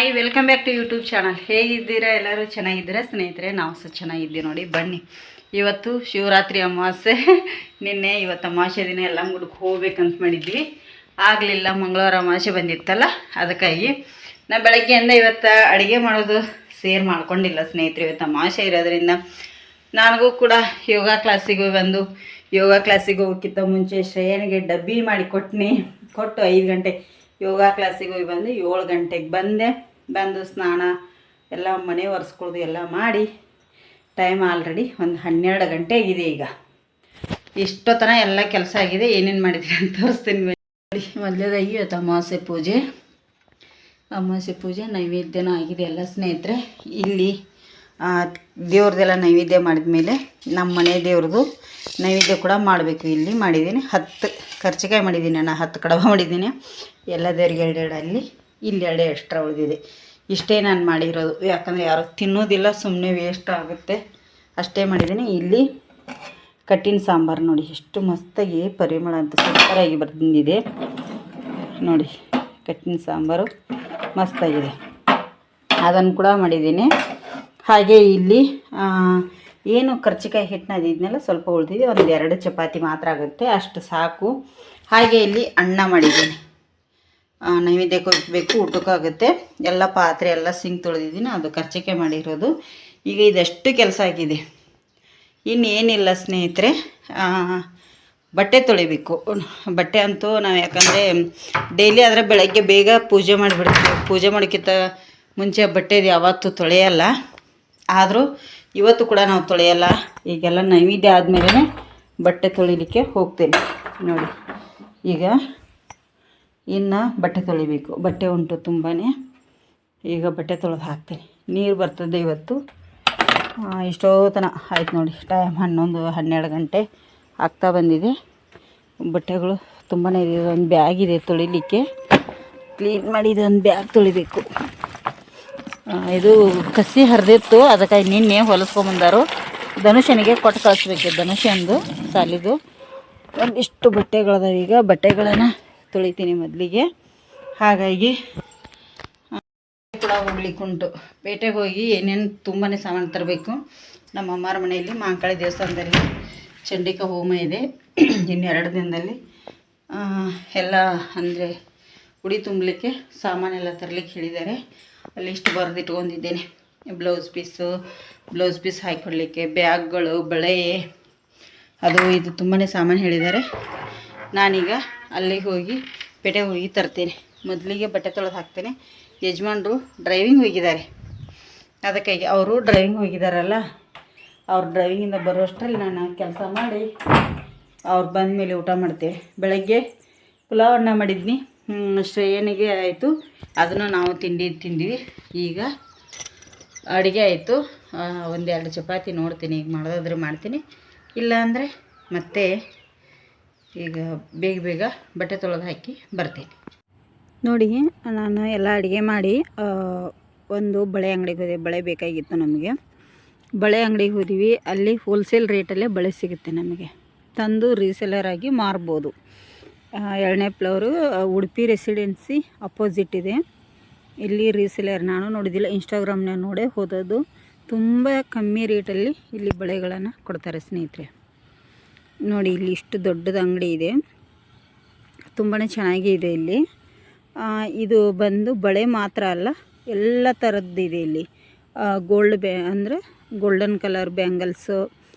Hi, welcome back to YouTube channel. ಹೇಗಿದ್ದೀರಾ? ಎಲ್ಲರೂ ಚೆನ್ನಾಗಿದ್ದೀರಾ ಸ್ನೇಹಿತರೆ? ನಾವು ಸಹ ಚೆನ್ನಾಗಿದ್ದೀವಿ ನೋಡಿ. ಬನ್ನಿ, ಇವತ್ತು ಶಿವರಾತ್ರಿ ಅಮಾವಾಸ್ಯೆ. ಇವತ್ತು ಅಮಾವಾಸ್ಯೆ ದಿನ ಎಲ್ಲ ಗುಡ್ಗೆ ಹೋಗ್ಬೇಕಂತ ಮಾಡಿದ್ವಿ, ಆಗಲಿಲ್ಲ. ಮಂಗಳವಾರ ಅಮಾವಾಸ್ಯೆ ಬಂದಿತ್ತಲ್ಲ, ಅದಕ್ಕಾಗಿ ನಾ ಬೆಳಗ್ಗೆಯಿಂದ ಇವತ್ತು ಅಡುಗೆ ಮಾಡೋದು ಸೇರ್ ಮಾಡ್ಕೊಂಡಿಲ್ಲ ಸ್ನೇಹಿತರೆ. ಇವತ್ತು ಅಮಾವಾಸ್ಯೆ ಇರೋದ್ರಿಂದ ನನಗೂ ಕೂಡ ಯೋಗ ಕ್ಲಾಸಿಗೆ ಹೋಗೋಕ್ಕಿಂತ ಮುಂಚೆ ಶ್ರೇಯನಿಗೆ ಡಬ್ಬಿ ಮಾಡಿ ಕೊಟ್ಟು 5 ಗಂಟೆ ಯೋಗ ಕ್ಲಾಸಿಗೆ ಹೋಗಿ ಬಂದು 7 ಗಂಟೆಗೆ ಬಂದು ಸ್ನಾನ ಎಲ್ಲ ಮನೆ ಒರೆಸ್ಕೊಳ್ಳೋದು ಎಲ್ಲ ಮಾಡಿ ಟೈಮ್ ಆಲ್ರೆಡಿ ಒಂದು 12 ಗಂಟೆ ಆಗಿದೆ. ಈಗ ಇಷ್ಟೊತ್ತನ ಎಲ್ಲ ಕೆಲಸ ಆಗಿದೆ. ಏನೇನು ಮಾಡಿದ್ದೀನಿ ಅಂತ ತೋರಿಸ್ತೀನಿ ನೋಡಿ. ಮೊದಲೇದಾಗಿ ಇವತ್ತು ಅಮಾವಾಸ್ಯೆ ಪೂಜೆ ನೈವೇದ್ಯನೂ ಆಗಿದೆ ಎಲ್ಲ ಸ್ನೇಹಿತರೆ. ಇಲ್ಲಿ ದೇವ್ರದ್ದೆಲ್ಲ ನೈವೇದ್ಯ ಮಾಡಿದ ಮೇಲೆ ನಮ್ಮ ಮನೆ ದೇವ್ರದ್ದು ನೈವೇದ್ಯ ಕೂಡ ಮಾಡಬೇಕು. ಇಲ್ಲಿ ಮಾಡಿದ್ದೀನಿ 10 ಕರ್ಚಿಕಾಯಿ ಮಾಡಿದ್ದೀನಿ, ನಾನು 10 ಕಡಬ ಮಾಡಿದ್ದೀನಿ. ಎಲ್ಲ ದೇವ್ರಿಗೆ 2 ಅಲ್ಲಿ, ಇಲ್ಲಿ 2 ಎಕ್ಸ್ಟ್ರಾ ಉಳಿದಿದೆ. ಇಷ್ಟೇ ನಾನು ಮಾಡಿರೋದು, ಯಾಕಂದರೆ ಯಾರು ತಿನ್ನೋದಿಲ್ಲ, ಸುಮ್ಮನೆ ವೇಸ್ಟ್ ಆಗುತ್ತೆ, ಅಷ್ಟೇ ಮಾಡಿದ್ದೀನಿ. ಇಲ್ಲಿ ಕಟ್ಟಿನ ಸಾಂಬಾರು ನೋಡಿ ಎಷ್ಟು ಮಸ್ತಾಗಿ ಪರಿಮಳ ಅಂತ ಸೂಪರಾಗಿ ಬಂದಿದೆ ನೋಡಿ. ಕಟ್ಟಿನ ಸಾಂಬಾರು ಮಸ್ತಾಗಿದೆ, ಅದನ್ನು ಕೂಡ ಮಾಡಿದ್ದೀನಿ. ಹಾಗೆ ಇಲ್ಲಿ ಏನು ಕರ್ಚಿಕಾಯಿ ಹಿಟ್ಟನ್ನ ಅದಿದ್ನೆಲ್ಲ ಸ್ವಲ್ಪ ಉಳಿದಿದೆ, ಒಂದು 2 ಚಪಾತಿ ಮಾತ್ರ ಆಗುತ್ತೆ, ಅಷ್ಟು ಸಾಕು. ಹಾಗೆ ಇಲ್ಲಿ ಅನ್ನ ಮಾಡಿದ್ದೀನಿ, ನೈವೇದ್ಯಕ್ಕೆ ಹೋಗಬೇಕು, ಊಟಕ್ಕಾಗುತ್ತೆ. ಎಲ್ಲ ಪಾತ್ರೆ ಎಲ್ಲ ಸಿಂಕ್ ತೊಳೆದಿದ್ದೀನಿ, ಅದು ಕರ್ಚಿಕಾಯಿ ಮಾಡಿರೋದು. ಈಗ ಇದಷ್ಟು ಕೆಲಸ ಆಗಿದೆ, ಇನ್ನೇನಿಲ್ಲ ಸ್ನೇಹಿತರೆ. ಬಟ್ಟೆ ತೊಳಿಬೇಕು. ಬಟ್ಟೆ ಅಂತೂ ನಾವು ಯಾಕಂದರೆ ಡೈಲಿ ಆದರೆ ಬೆಳಗ್ಗೆ ಬೇಗ ಪೂಜೆ ಮಾಡಿಬಿಡ್ತೀವಿ. ಪೂಜೆ ಮಾಡೋಕ್ಕಿಂತ ಮುಂಚೆ ಬಟ್ಟೆದು ಯಾವತ್ತೂ ತೊಳೆಯಲ್ಲ, ಆದರೂ ಇವತ್ತು ಕೂಡ ನಾವು ತೊಳೆಯಲ್ಲ. ಈಗೆಲ್ಲ ನೈವೇದ್ಯ ಆದಮೇಲೆ ಬಟ್ಟೆ ತೊಳಿಲಿಕ್ಕೆ ಹೋಗ್ತೇನೆ ನೋಡಿ. ಈಗ ಇನ್ನು ಬಟ್ಟೆ ತೊಳಿಬೇಕು, ಬಟ್ಟೆ ಉಂಟು ತುಂಬಾ. ಈಗ ಬಟ್ಟೆ ತೊಳೆದು ಹಾಕ್ತೇನೆ. ನೀರು ಬರ್ತದೆ ಇವತ್ತು. ಇಷ್ಟೋತನ ಆಯ್ತು ನೋಡಿ, ಟೈಮ್ 11-12 ಗಂಟೆ ಆಗ್ತಾ ಬಂದಿದೆ. ಬಟ್ಟೆಗಳು ತುಂಬಾ ಇದೆ. ಒಂದು ಬ್ಯಾಗ್ ಇದೆ ತೊಳಿಲಿಕ್ಕೆ, ಕ್ಲೀನ್ ಮಾಡಿದ ಒಂದು ಬ್ಯಾಗ್ ತೊಳಿಬೇಕು. ಇದು ಕಸಿ ಹರಿದಿತ್ತು, ಅದಕ್ಕಾಗಿ ನಿನ್ನೆ ಹೊಲಿಸ್ಕೊಂಬಂದಾರು. ಧನುಷನಿಗೆ ಕೊಟ್ಟು ಕಳಿಸ್ಬೇಕು, ಧನುಷಂದು ಸಾಲಿದು ಒಂದಿಷ್ಟು ಬಟ್ಟೆಗಳದಾವ. ಈಗ ಬಟ್ಟೆಗಳನ್ನು ತೊಳಿತೀನಿ ಮೊದಲಿಗೆ. ಹಾಗಾಗಿ ಕೂಡ ಹೋಗ್ಲಿಕ್ಕೆ ಉಂಟು, ಪೇಟೆಗೆ ಹೋಗಿ ಏನೇನು ತುಂಬಾ ಸಾಮಾನು ತರಬೇಕು. ನಮ್ಮ ಅಮ್ಮರ ಮನೆಯಲ್ಲಿ ಮಾಂಕಾಳಿ ದೇವಸ್ಥಾನದಲ್ಲಿ ಚಂಡಿಕಾ ಹೋಮ ಇದೆ. ಇನ್ನು 2 ದಿನದಲ್ಲಿ ಎಲ್ಲ ಅಂದರೆ ಉಡಿ ತುಂಬಲಿಕ್ಕೆ ಸಾಮಾನೆಲ್ಲ ತರಲಿಕ್ಕೆ ಹೇಳಿದ್ದಾರೆ. ಅಲ್ಲಿ ಇಷ್ಟು ಬರೆದಿಟ್ಕೊಂಡಿದ್ದೇನೆ. ಬ್ಲೌಸ್ ಪೀಸ್ ಹಾಕಿಕೊಡ್ಲಿಕ್ಕೆ, ಬ್ಯಾಗ್ಗಳು, ಬಳೆ, ಅದು ಇದು ತುಂಬಾ ಸಾಮಾನು ಹೇಳಿದ್ದಾರೆ. ನಾನೀಗ ಅಲ್ಲಿಗೆ ಹೋಗಿ ಪೇಟೆಗೆ ಹೋಗಿ ತರ್ತೇನೆ. ಮೊದಲಿಗೆ ಬಟ್ಟೆ ತೊಳೆದು ಹಾಕ್ತೇನೆ. ಯಜಮಾನ್ರು ಡ್ರೈವಿಂಗ್ ಹೋಗಿದ್ದಾರೆ, ಅದಕ್ಕಾಗಿ ಅವರು ಡ್ರೈವಿಂಗ್ ಹೋಗಿದ್ದಾರಲ್ಲ, ಅವ್ರು ಡ್ರೈವಿಂಗಿಂದ ಬರೋಷ್ಟರಲ್ಲಿ ನಾನು ಕೆಲಸ ಮಾಡಿ ಅವ್ರು ಬಂದ ಮೇಲೆ ಊಟ ಮಾಡ್ತೇವೆ. ಬೆಳಗ್ಗೆ ಪುಲಾವ್ ಅನ್ನ ಮಾಡಿದ್ನಿ, ಶ್ರೇಯನಿಗೆ ಆಯಿತು, ಅದನ್ನು ನಾವು ತಿಂದಿವಿ. ಈಗ ಅಡುಗೆ ಆಯಿತು. 1-2 ಚಪಾತಿ ನೋಡ್ತೀನಿ, ಈಗ ಮಾಡೋದಾದ್ರೆ ಮಾಡ್ತೀನಿ, ಇಲ್ಲ ಅಂದರೆ ಮತ್ತೆ ಈಗ ಬೇಗ ಬಟ್ಟೆ ತೊಳೆದು ಹಾಕಿ ಬರ್ತೀನಿ ನೋಡಿ. ನಾನು ಎಲ್ಲ ಅಡುಗೆ ಮಾಡಿ ಒಂದು ಬಳೆ ಅಂಗಡಿಗೆ ಹೋದೆ. ಬಳೆ ಬೇಕಾಗಿತ್ತು ನಮಗೆ. ಬಳೆ ಅಂಗಡಿಗೆ ಹೋದ್ವಿ, ಅಲ್ಲಿ ಹೋಲ್ಸೇಲ್ ರೇಟಲ್ಲೇ ಬಳೆ ಸಿಗುತ್ತೆ ನಮಗೆ, ತಂದು ರೀಸೇಲರ್ ಆಗಿ ಮಾರ್ಬೋದು. 2ನೇ ಫ್ಲೋರು ಉಡುಪಿ ರೆಸಿಡೆನ್ಸಿ ಅಪೋಸಿಟ್ ಇದೆ. ಇಲ್ಲಿ ರೀಸೇಲರ್ ನಾನು ನೋಡಿದ್ದಿಲ್ಲ, ಇನ್ಸ್ಟಾಗ್ರಾಮ್ನಾಗ ನೋಡೇ ಹೋದದ್ದು. ತುಂಬ ಕಮ್ಮಿ ರೇಟಲ್ಲಿ ಇಲ್ಲಿ ಬಳೆಗಳನ್ನು ಕೊಡ್ತಾರೆ ಸ್ನೇಹಿತರೆ ನೋಡಿ. ಇಲ್ಲಿ ಇಷ್ಟು ದೊಡ್ಡದು ಅಂಗಡಿ ಇದೆ, ತುಂಬಾ ಚೆನ್ನಾಗಿದೆ ಇಲ್ಲಿ. ಇದು ಬಂದು ಬಳೆ ಮಾತ್ರ ಅಲ್ಲ, ಎಲ್ಲ ಥರದ್ದಿದೆ ಇಲ್ಲಿ. ಅಂದರೆ ಗೋಲ್ಡನ್ ಕಲರ್ ಬ್ಯಾಂಗಲ್ಸು,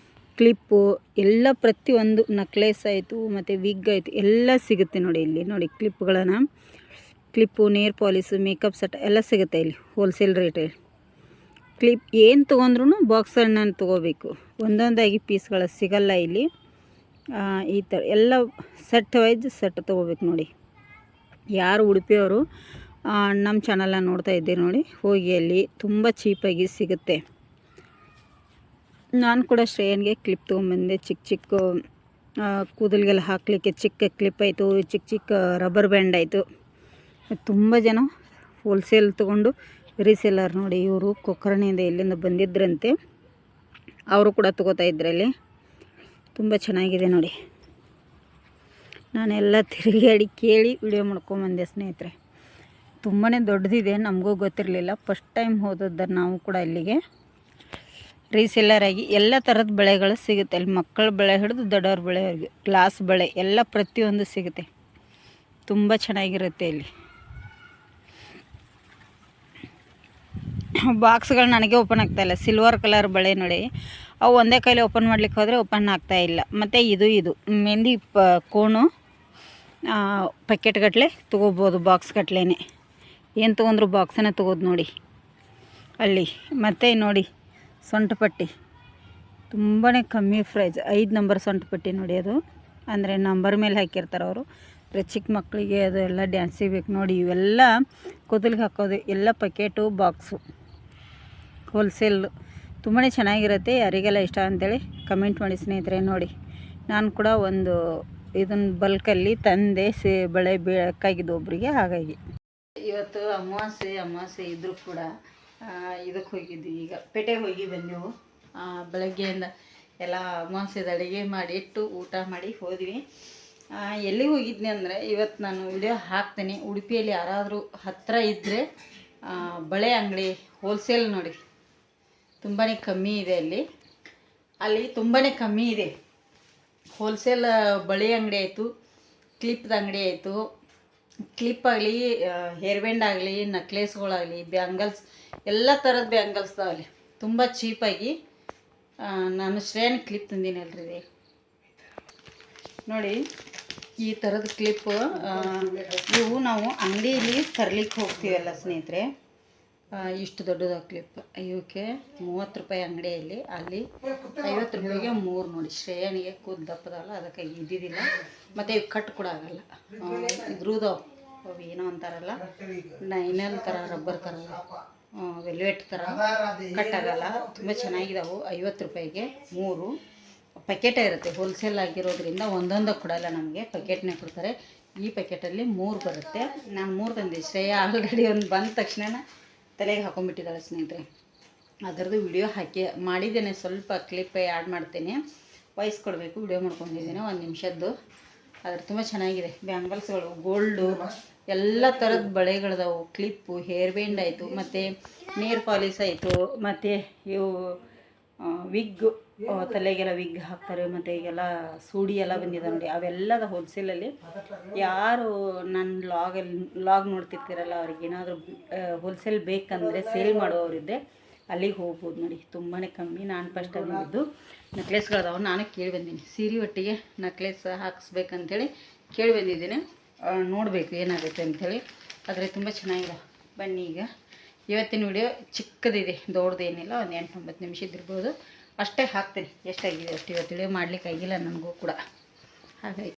ಕ್ಲಿಪ್ಪು, ಎಲ್ಲ ಪ್ರತಿಯೊಂದು ನೆಕ್ಲೆಸ್ ಆಯಿತು, ಮತ್ತು ವಿಗ್ ಆಯಿತು, ಎಲ್ಲ ಸಿಗುತ್ತೆ ನೋಡಿ. ಇಲ್ಲಿ ನೋಡಿ ಕ್ಲಿಪ್ಪು, ನೇರ್ ಪಾಲಿಸು, ಮೇಕಪ್ ಸೆಟ್ ಎಲ್ಲ ಸಿಗುತ್ತೆ ಇಲ್ಲಿ ಹೋಲ್ಸೇಲ್ ರೇಟಲ್ಲಿ. ಕ್ಲಿಪ್ ಏನು ತೊಗೊಂಡ್ರೂ ಬಾಕ್ಸ್ ಹಣ್ಣನ್ನು ತೊಗೋಬೇಕು, ಒಂದೊಂದಾಗಿ ಪೀಸ್ಗಳು ಸಿಗಲ್ಲ ಇಲ್ಲಿ. ಈ ಥರ ಎಲ್ಲ ಸೆಟ್ ವೈಸ್ ಸೆಟ್ ತೊಗೋಬೇಕು ನೋಡಿ. ಯಾರು ಉಡುಪಿಯವರು ನಮ್ಮ ಚಾನಲ್ನ ನೋಡ್ತಾ ಇದ್ದೀರಿ ನೋಡಿ, ಹೋಗಿ ಅಲ್ಲಿ ತುಂಬ ಚೀಪಾಗಿ ಸಿಗುತ್ತೆ. ನಾನು ಕೂಡ ಶ್ರೇಯನ್ಗೆ ಕ್ಲಿಪ್ ತೊಗೊಂಬಂದೆ. ಚಿಕ್ಕ ಕೂದಲಿಗೆಲ್ಲ ಹಾಕಲಿಕ್ಕೆ ಚಿಕ್ಕ ಕ್ಲಿಪ್ ಆಯಿತು, ಚಿಕ್ಕ ರಬ್ಬರ್ ಬ್ಯಾಂಡ್ ಆಯಿತು. ತುಂಬ ಜನ ಹೋಲ್ಸೇಲ್ ತೊಗೊಂಡು ರೀಸೇಲರ್ ನೋಡಿ, ಇವರು ಕೊಕ್ಕರ್ಣಿಯಿಂದ ಎಲ್ಲಿಂದ ಬಂದಿದ್ರಂತೆ, ಅವರು ಕೂಡ ತೊಗೋತಾ ಇದ್ರಲ್ಲಿ. ತುಂಬ ಚೆನ್ನಾಗಿದೆ ನೋಡಿ. ನಾನೆಲ್ಲ ತಿರುಗಾಡಿ ಕೇಳಿ ವಿಡಿಯೋ ಮಾಡ್ಕೊಂಬಂದೆ ಸ್ನೇಹಿತರೆ. ತುಂಬಾ ದೊಡ್ಡದಿದೆ, ನಮಗೂ ಗೊತ್ತಿರಲಿಲ್ಲ. ಫಸ್ಟ್ ಟೈಮ್ ಹೋದದ್ದು ನಾವು ಕೂಡ ಇಲ್ಲಿಗೆ. ರೀಸೆಲ್ಲರ್ ಆಗಿ ಎಲ್ಲ ಥರದ ಬಳೆಗಳು ಸಿಗುತ್ತೆ ಅಲ್ಲಿ, ಮಕ್ಕಳ ಬಳೆ ಹಿಡಿದು ದೊಡ್ಡವ್ರ ಬಳೆವರೆಗೆ, ಗ್ಲಾಸ್ ಬಳೆ ಎಲ್ಲ ಪ್ರತಿಯೊಂದು ಸಿಗುತ್ತೆ. ತುಂಬ ಚೆನ್ನಾಗಿರುತ್ತೆ ಇಲ್ಲಿ. ಬಾಕ್ಸ್ಗಳು ನನಗೆ ಓಪನ್ ಆಗ್ತಾಯಿಲ್ಲ. ಸಿಲ್ವರ್ ಕಲರ್ ಬಳೆ ನೋಡಿ, ಅವು ಒಂದೇ ಕೈಲಿ ಓಪನ್ ಮಾಡ್ಲಿಕ್ಕೆ ಹೋದರೆ ಓಪನ್ ಆಗ್ತಾಯಿಲ್ಲ. ಮತ್ತು ಇದು ಮೆಹಂದಿ ಕೋಣು ಪ್ಯಾಕೆಟ್ ಗಟ್ಟಲೆ ತೊಗೋಬೋದು, ಬಾಕ್ಸ್ ಗಟ್ಲೆ. ಏನು ತೊಗೊಂಡ್ರು ಬಾಕ್ಸನ್ನ ತೊಗೋದು ನೋಡಿ ಅಲ್ಲಿ. ಮತ್ತು ನೋಡಿ ಸೊಂಟ ಪಟ್ಟಿ ತುಂಬಾ ಕಮ್ಮಿ ಪ್ರೈಸ್, 5 ನಂಬರ್ ಸೊಂಟ ಪಟ್ಟಿ ನೋಡಿ. ಅದು ಅಂದರೆ ನಂಬರ್ ಮೇಲೆ ಹಾಕಿರ್ತಾರೆ ಅವರು. ಚಿಕ್ಕ ಮಕ್ಕಳಿಗೆ ಅದು ಎಲ್ಲ ಡ್ಯಾನ್ಸಿಗೆ ಬೇಕು ನೋಡಿ. ಇವೆಲ್ಲ ಕೂದಲಿಗೆ ಹಾಕೋದು ಎಲ್ಲ ಪ್ಯಾಕೆಟು ಬಾಕ್ಸು, ಹೋಲ್ಸೇಲ್. ತುಂಬಾ ಚೆನ್ನಾಗಿರುತ್ತೆ. ಯಾರಿಗೆಲ್ಲ ಇಷ್ಟ ಅಂತೇಳಿ ಕಮೆಂಟ್ ಮಾಡಿ ಸ್ನೇಹಿತರೆ. ನೋಡಿ ನಾನು ಕೂಡ ಒಂದು ಇದನ್ನು ಬಲ್ಕಲ್ಲಿ ತಂದೆ ಬಳೆ ಬೇಕಾಗಿದ್ದು ಒಬ್ಬರಿಗೆ. ಹಾಗಾಗಿ ಇವತ್ತು ಅಮಾವಾಸ್ಯೆ ಇದ್ದರೂ ಕೂಡ ಇದಕ್ಕೆ ಹೋಗಿದ್ವಿ. ಈಗ ಪೇಟೆಗೆ ಹೋಗಿ ಬಂದೆವು. ಬೆಳಗ್ಗೆಯಿಂದ ಎಲ್ಲ ಅಮಾವಾಸ್ಯೆದ ಅಡುಗೆ ಮಾಡಿ ಇಟ್ಟು ಊಟ ಮಾಡಿ ಹೋದ್ವಿ. ಎಲ್ಲಿಗೆ ಹೋಗಿದ್ನಿ ಅಂದರೆ, ಇವತ್ತು ನಾನು ವಿಡಿಯೋ ಹಾಕ್ತೀನಿ. ಉಡುಪಿಯಲ್ಲಿ ಯಾರಾದರೂ ಹತ್ತಿರ ಇದ್ದರೆ ಬಳೆ ಅಂಗಡಿ ಹೋಲ್ಸೇಲ್ ನೋಡಿ, ತುಂಬಾ ಕಮ್ಮಿ ಇದೆ ಅಲ್ಲಿ ತುಂಬಾ ಕಮ್ಮಿ ಇದೆ. ಹೋಲ್ಸೇಲ್ ಬಳೆ ಅಂಗಡಿ ಆಯಿತು, ಕ್ಲಿಪ್ದ ಅಂಗಡಿ ಆಯಿತು. ಕ್ಲಿಪ್ ಆಗಲಿ, ಹೇರ್ ಬ್ಯಾಂಡ್ ಆಗಲಿ, ನಕ್ಲೇಸ್ಗಳಾಗಲಿ, ಬ್ಯಾಂಗಲ್ಸ್, ಎಲ್ಲ ಥರದ ಬ್ಯಾಂಗಲ್ಸ್ ಅದಾವಲ್ಲಿ ತುಂಬ ಚೀಪಾಗಿ. ನಾನು ಶ್ರೇಯನ್ ಕ್ಲಿಪ್ ತಂದೀನಿ ಅಲ್ರಿ ನೋಡಿ. ಈ ಥರದ ಕ್ಲಿಪ್ ಇವು ನಾವು ಅಂಗಡಿಯಲ್ಲಿ ತರಲಿಕ್ಕೆ ಹೋಗ್ತೀವಲ್ಲ ಸ್ನೇಹಿತರೆ, ಇಷ್ಟು ದೊಡ್ಡದ ಕ್ಲಿಪ್. ಇವಕ್ಕೆ 30 ರೂಪಾಯಿ ಅಂಗಡಿಯಲ್ಲಿ, ಅಲ್ಲಿ 50 ರೂಪಾಯಿಗೆ 3 ನೋಡಿ. ಶ್ರೇಯನಿಗೆ ಕೂದಲು ದಪ್ಪದಲ್ಲ, ಅದಕ್ಕಾಗಿ ಇದ್ದಿದ್ದಿಲ್ಲ. ಮತ್ತು ಇವು ಕಟ್ ಕೂಡ ಆಗಲ್ಲ. ಇದ್ರೂದವು ಅವು ಏನೋ ಅಂತಾರಲ್ಲ, ನೈನಲ್ ಥರ, ರಬ್ಬರ್ ಥರ, ವೆಲ್ವೆಟ್ ಥರ ಕಟ್ ಆಗಲ್ಲ. ತುಂಬ ಚೆನ್ನಾಗಿದ್ದಾವೆ. 50 ರೂಪಾಯಿಗೆ 3 ಪ್ಯಾಕೆಟೇ ಇರುತ್ತೆ. ಹೋಲ್ಸೇಲ್ ಆಗಿರೋದ್ರಿಂದ ಒಂದೊಂದು ಕೊಡಲ್ಲ ನಮಗೆ, ಪ್ಯಾಕೆಟ್ನೇ ಕೊಡ್ತಾರೆ. ಈ ಪ್ಯಾಕೆಟಲ್ಲಿ 3 ಬರುತ್ತೆ. ನಾನು 3 ತಂದೆ. ಶ್ರೇಯ ಆಲ್ರೆಡಿ ಒಂದು ಬಂದ ತಕ್ಷಣ ತಲೆಗೆ ಹಾಕೊಂಡ್ಬಿಟ್ಟಿದ್ದಾಳೆ ಸ್ನೇಹಿತರೆ. ಅದರದ್ದು ವಿಡಿಯೋ ಮಾಡಿದ್ದೇನೆ. ಸ್ವಲ್ಪ ಕ್ಲಿಪ್ ಆ್ಯಡ್ ಮಾಡ್ತೇನೆ, ವಾಯ್ಸ್ ಕೊಡಬೇಕು. ವಿಡಿಯೋ ಮಾಡ್ಕೊಂಡಿದ್ದೀನಿ 1 ನಿಮಿಷದ್ದು. ಅದ್ರ ತುಂಬ ಚೆನ್ನಾಗಿದೆ. ಬ್ಯಾಂಗಲ್ಸ್ಗಳು, ಗೋಲ್ಡು, ಎಲ್ಲ ಥರದ ಬಳೆಗಳದಾವು. ಕ್ಲಿಪ್ಪು, ಹೇರ್ ಬ್ಯಾಂಡ್ ಆಯಿತು, ಮತ್ತು ನೇರ್ ಪಾಲಿಸ್ ಆಯಿತು, ಮತ್ತು ಇವು ವಿಗ್, ತಲೆಗೆಲ್ಲ ವಿಗ್ ಹಾಕ್ತಾರೆ. ಮತ್ತು ಈಗೆಲ್ಲ ಸೂಡಿ ಎಲ್ಲ ಬಂದಿದೆ ನೋಡಿ, ಅವೆಲ್ಲದ ಹೋಲ್ಸೇಲಲ್ಲಿ. ಯಾರು ನನ್ನ ಲಾಗ್ ನೋಡ್ತಿರ್ತೀರಲ್ಲ, ಅವ್ರಿಗೇನಾದರೂ ಹೋಲ್ಸೇಲ್ ಬೇಕಂದರೆ, ಸೇಲ್ ಮಾಡೋರಿದ್ದೆ ಅಲ್ಲಿಗೆ ಹೋಗ್ಬೋದು ನೋಡಿ. ತುಂಬಾ ಕಮ್ಮಿ. ನಾನು ಫಸ್ಟ್ ಬಂದಿದ್ದು ನೆಕ್ಲೆಸ್ಗಳದಾವು. ನಾನು ಕೇಳಿ ಬಂದೀನಿ, ಸೀರೆ ಒಟ್ಟಿಗೆ ನೆಕ್ಲೆಸ್ ಹಾಕಿಸ್ಬೇಕಂತೇಳಿ ಕೇಳಿ ಬಂದಿದ್ದೀನಿ. ನೋಡಬೇಕು ಏನಾಗುತ್ತೆ ಅಂಥೇಳಿ. ಆದರೆ ತುಂಬ ಚೆನ್ನಾಗಿದೆ. ಬನ್ನಿ, ಈಗ ಇವತ್ತಿನ ವಿಡಿಯೋ ಚಿಕ್ಕದಿದೆ, ದೊಡ್ಡದೇನಿಲ್ಲ. ಒಂದು 8-9 ನಿಮಿಷ ಇದ್ದಿರ್ಬೋದು. ಅಷ್ಟೇ ಹಾಕ್ತೀನಿ. ಎಷ್ಟಾಗಿದೆ ಅಷ್ಟು. ಇವತ್ತು ವಿಡಿಯೋ ಮಾಡಲಿಕ್ಕಾಗಿಲ್ಲ ನನಗೂ ಕೂಡ, ಹಾಗಾಗಿ